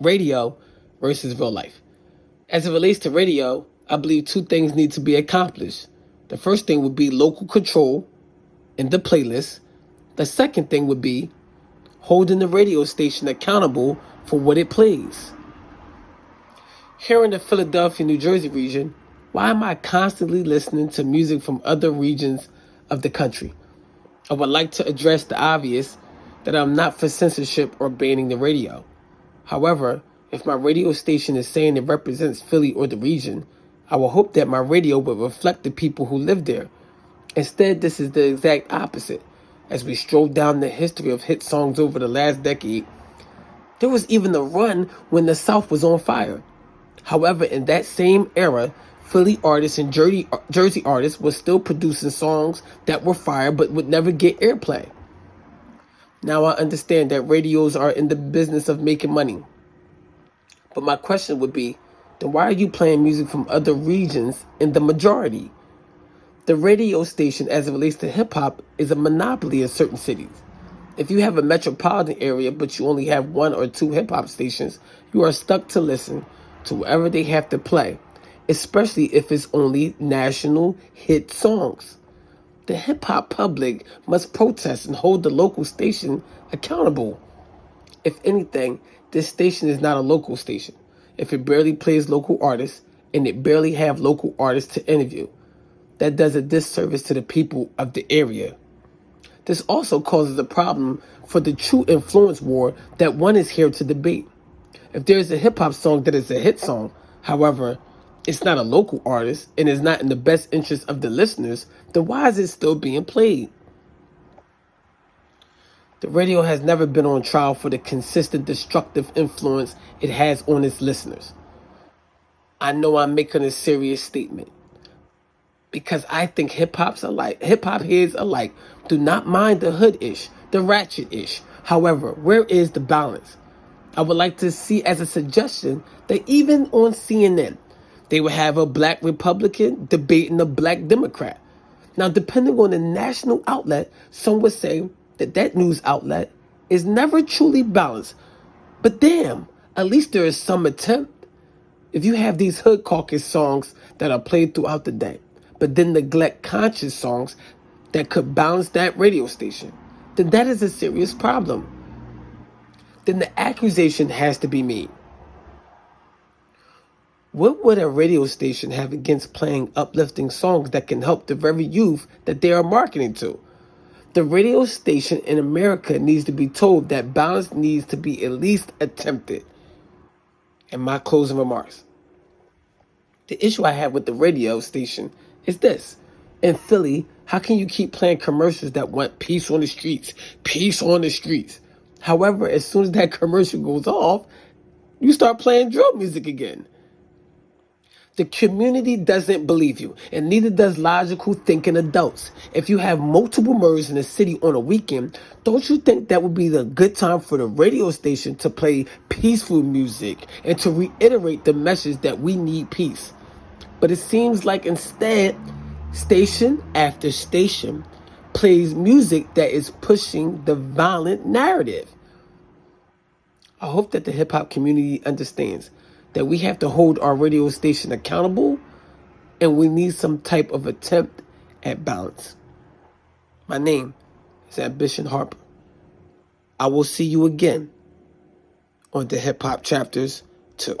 radio versus real life. As it relates to radio, I believe two things need to be accomplished. The first thing would be local control in the playlist. The second thing would be holding the radio station accountable for what it plays. Here in the Philadelphia, New Jersey region, why am I constantly listening to music from other regions of the country? I would like to address the obvious that I'm not for censorship or banning the radio. However, if my radio station is saying it represents Philly or the region, I will hope that my radio will reflect the people who live there. Instead, this is the exact opposite. As we stroll down the history of hit songs over the last decade, there was even a run when the South was on fire. However, in that same era, Philly artists and Jersey artists were still producing songs that were fire but would never get airplay. Now I understand that radios are in the business of making money. But my question would be, then why are you playing music from other regions in the majority? The radio station, as it relates to hip-hop, is a monopoly in certain cities. If you have a metropolitan area but you only have one or two hip-hop stations, you are stuck to listen to whatever they have to play, especially if it's only national hit songs. The hip-hop public must protest and hold the local station accountable. If anything, this station is not a local station. If it barely plays local artists and it barely have local artists to interview, that does a disservice to the people of the area. This also causes a problem for the true influence war that one is here to debate. If there is a hip-hop song that is a hit song, however, it's not a local artist and is not in the best interest of the listeners, then why is it still being played? The radio has never been on trial for the consistent destructive influence it has on its listeners. I know I'm making a serious statement, because I think hip-hop heads alike do not mind the hood-ish, the ratchet-ish. However, where is the balance? I would like to see as a suggestion that even on CNN, they would have a black Republican debating a black Democrat. Now, depending on the national outlet, some would say that news outlet is never truly balanced. But damn, at least there is some attempt. If you have these hood caucus songs that are played throughout the day, but then neglect conscious songs that could balance that radio station, then that is a serious problem. Then the accusation has to be made. What would a radio station have against playing uplifting songs that can help the very youth that they are marketing to? The radio station in America needs to be told that balance needs to be at least attempted. And my closing remarks. The issue I have with the radio station is this. In Philly, how can you keep playing commercials that want peace on the streets, peace on the streets? However, as soon as that commercial goes off, you start playing drill music again. The community doesn't believe you, and neither does logical thinking adults. If you have multiple murders in a city on a weekend, don't you think that would be the good time for the radio station to play peaceful music and to reiterate the message that we need peace? But it seems like instead, station after station plays music that is pushing the violent narrative. I hope that the hip-hop community understands that we have to hold our radio station accountable, and we need some type of attempt at balance. My name is Ambition Harper. I will see you again on the Hip Hop Chapters 2.